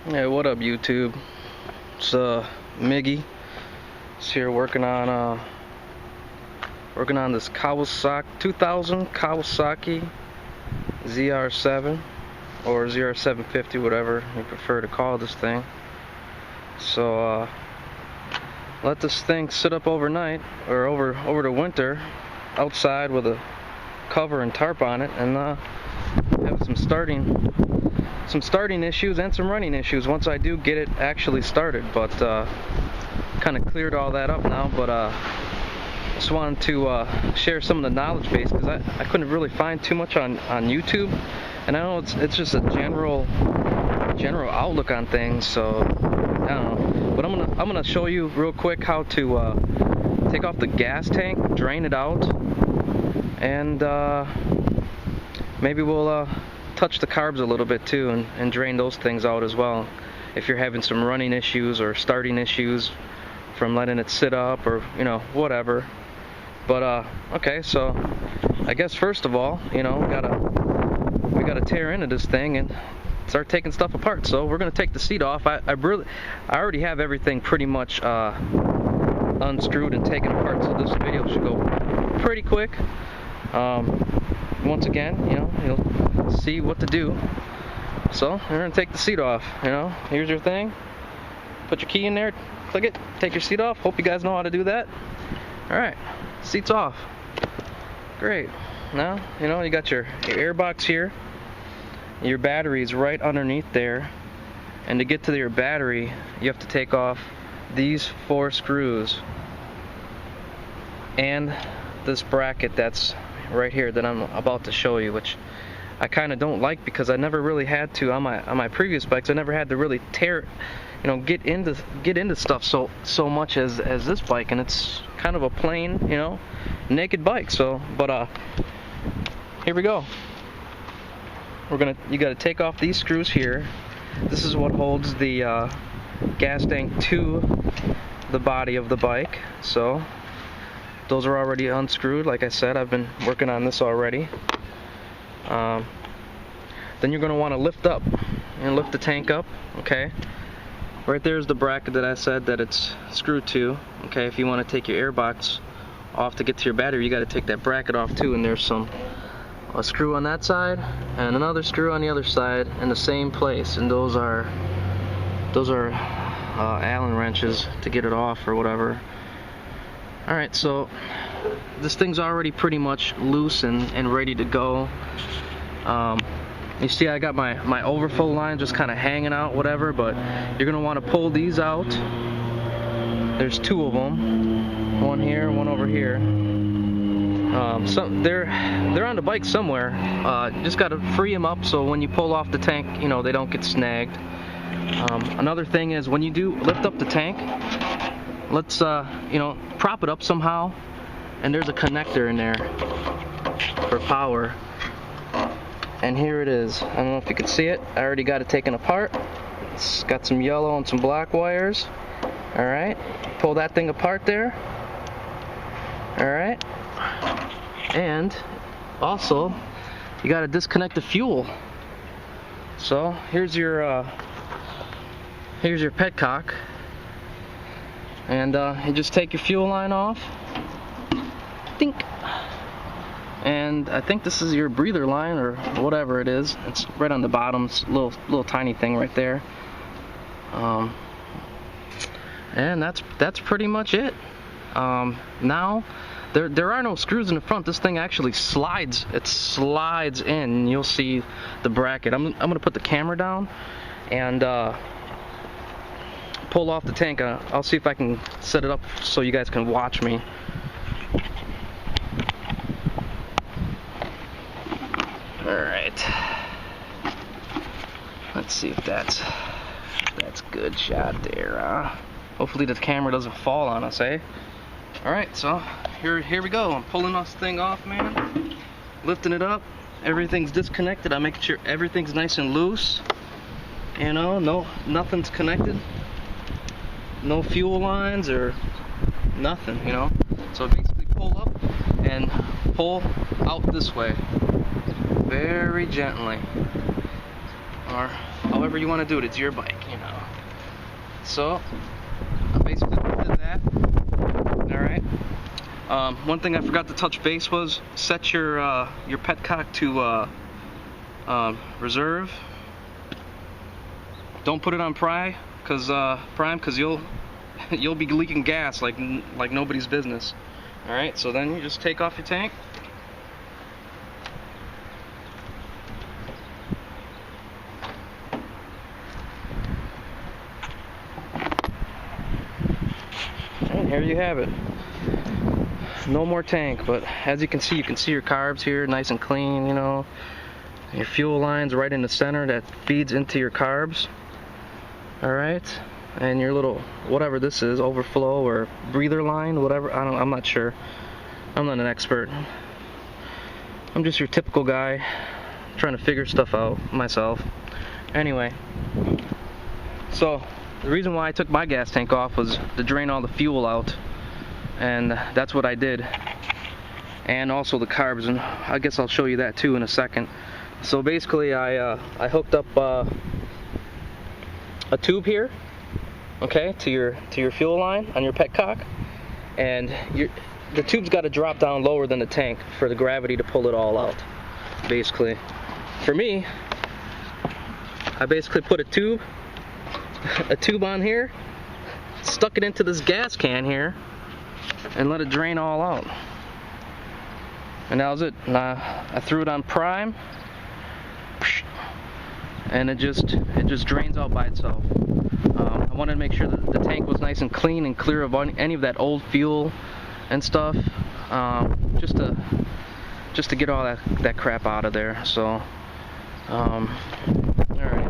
Hey, what up, YouTube? It's Miggy. It's here working on this Kawasaki 2000 Kawasaki ZR7 or ZR750, whatever you prefer to call this thing. So let this thing sit up overnight or over the winter outside with a cover and tarp on it, and have some starting issues and some running issues once I do get it actually started. But kind of cleared all that up now. But just wanted to share some of the knowledge base, because I couldn't really find too much on YouTube, and I know it's just a general outlook on things. So I don't know, but I'm gonna show you real quick how to take off the gas tank, drain it out, and maybe we'll touch the carbs a little bit too, and drain those things out as well, if you're having some running issues or starting issues from letting it sit up, or whatever. But okay, so I guess first of all, we gotta tear into this thing and start taking stuff apart. So we're gonna take the seat off. I already have everything pretty much unscrewed and taken apart, so this video should go pretty quick. Once again, you'll see what to do. So we're gonna take the seat off. Here's your thing. Put your key in there, click it, take your seat off. Hope you guys know how to do that. All right, seat's off. Great. Now you got your air box here. Your battery's right underneath there, and to get to your battery, you have to take off these 4 screws and this bracket that's right here that I'm about to show you, which I kind of don't like, because I never really had to on my previous bikes. I never had to really tear, get into stuff so much as this bike, and it's kind of a plain, naked bike. So, but here we go. You got to take off these screws here. This is what holds the gas tank to the body of the bike. So those are already unscrewed. Like I said, I've been working on this already. Then you're going to want to lift up and lift the tank up. Okay, right there's the bracket that I said that it's screwed to. Okay, if you want to take your air box off to get to your battery, you got to take that bracket off too. And there's a screw on that side and another screw on the other side in the same place, and those are Allen wrenches to get it off or whatever. Alright, so this thing's already pretty much loose and ready to go. You see I got my overflow line just kind of hanging out, whatever, but you're going to want to pull these out. There's 2 of them, one here, one over here. They're on the bike somewhere. Just got to free them up so when you pull off the tank, they don't get snagged. Another thing is, when you do lift up the tank, let's prop it up somehow, and there's a connector in there for power, and here it is. I don't know if you can see it. I already got it taken apart. It's got some yellow and some black wires. Alright, pull that thing apart there. Alright, and also you got to disconnect the fuel. So here's your petcock, and you just take your fuel line off. Think. And I think this is your breather line or whatever it is. It's right on the bottom. It's a little tiny thing right there. And that's pretty much it. Now there are no screws in the front. This thing actually slides. It slides in, and you'll see the bracket. I'm gonna put the camera down and pull off the tank. I'll see if I can set it up so you guys can watch me. Alright, let's see if that's good shot there. Hopefully the camera doesn't fall on us, eh? Alright, so here we go. I'm pulling this thing off, man. Lifting it up. Everything's disconnected. I'm making sure everything's nice and loose. Nothing's connected. No fuel lines or nothing, So basically pull up and pull out this way. Very gently. Or however you want to do it. It's your bike, you know. So I basically did that. Alright. One thing I forgot to touch base was set your petcock to reserve. Don't put it on prime, cause you'll be leaking gas like nobody's business. All right, so then you just take off your tank. And here you have it. No more tank, but as you can see your carbs here, nice and clean. You know, your fuel line's right in the center that feeds into your carbs. All right, and your little whatever this is, overflow or breather line, whatever. I'm not sure. I'm not an expert. I'm just your typical guy trying to figure stuff out myself. Anyway, so the reason why I took my gas tank off was to drain all the fuel out, and that's what I did, and also the carbs, and I guess I'll show you that too in a second. So basically I hooked up a tube here, okay, to your fuel line on your petcock, and the tube's got to drop down lower than the tank for the gravity to pull it all out. Basically, for me, I basically put a tube on here, stuck it into this gas can here, and let it drain all out. And that was it. And I threw it on prime, and it just drains out by itself. I wanted to make sure that the tank was nice and clean and clear of any of that old fuel and stuff, just to get all that crap out of there. So, all right.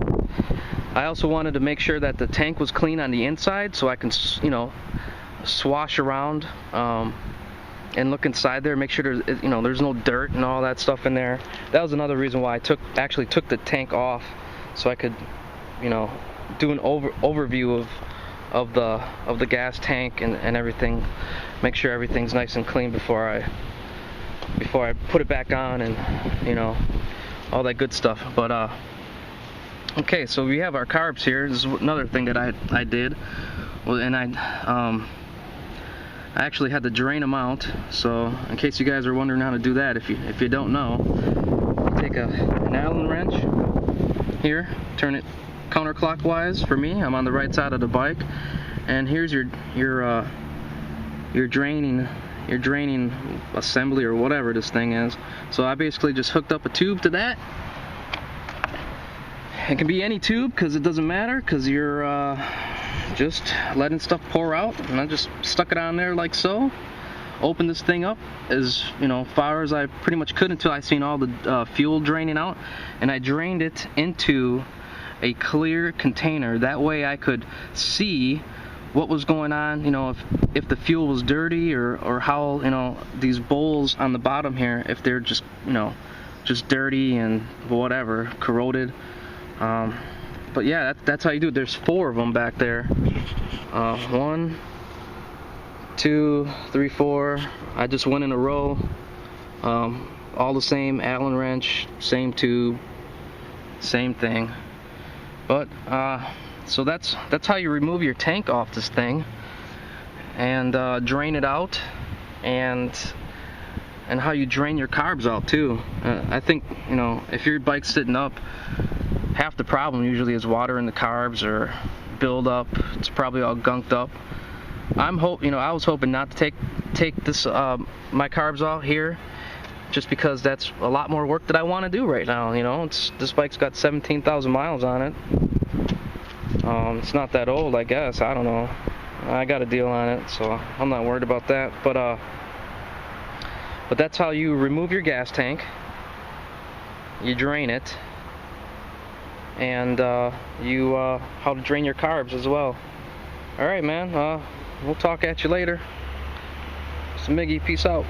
I also wanted to make sure that the tank was clean on the inside, so I can, you know, swash around and look inside there, make sure there's no dirt and all that stuff in there. That was another reason why I actually took the tank off, so I could, you know, do an overview of the gas tank and everything, make sure everything's nice and clean before I put it back on, and you know, all that good stuff. But okay, so we have our carbs here. This is another thing that I did. Well, and I actually had to drain them out. So in case you guys are wondering how to do that, if you don't know, you take an Allen wrench here, turn it counterclockwise. For me, I'm on the right side of the bike, and here's your draining assembly or whatever this thing is. So I basically just hooked up a tube to that. It can be any tube, because it doesn't matter, because you're just letting stuff pour out, and I just stuck it on there like so. Opened this thing up as far as I pretty much could until I seen all the fuel draining out, and I drained it into a clear container. That way I could see what was going on, if the fuel was dirty, or how, these bowls on the bottom here, if they're just dirty and whatever, corroded. But yeah, that's how you do it. There's 4 of them back there. 1, 2, 3, 4. I just went in a row. All the same Allen wrench, same tube, same thing. But so that's how you remove your tank off this thing, and drain it out, and how you drain your carbs out too. I think if your bike's sitting up, half the problem usually is water in the carbs or build up. It's probably all gunked up. I was hoping not to take this my carbs out here, just because that's a lot more work that I want to do right now. This bike's got 17,000 miles on it. It's not that old, I guess. I don't know. I got a deal on it, so I'm not worried about that. But that's how you remove your gas tank. You drain it, and how to drain your carbs as well. All right, man. We'll talk at you later. It's Miggy. Peace out.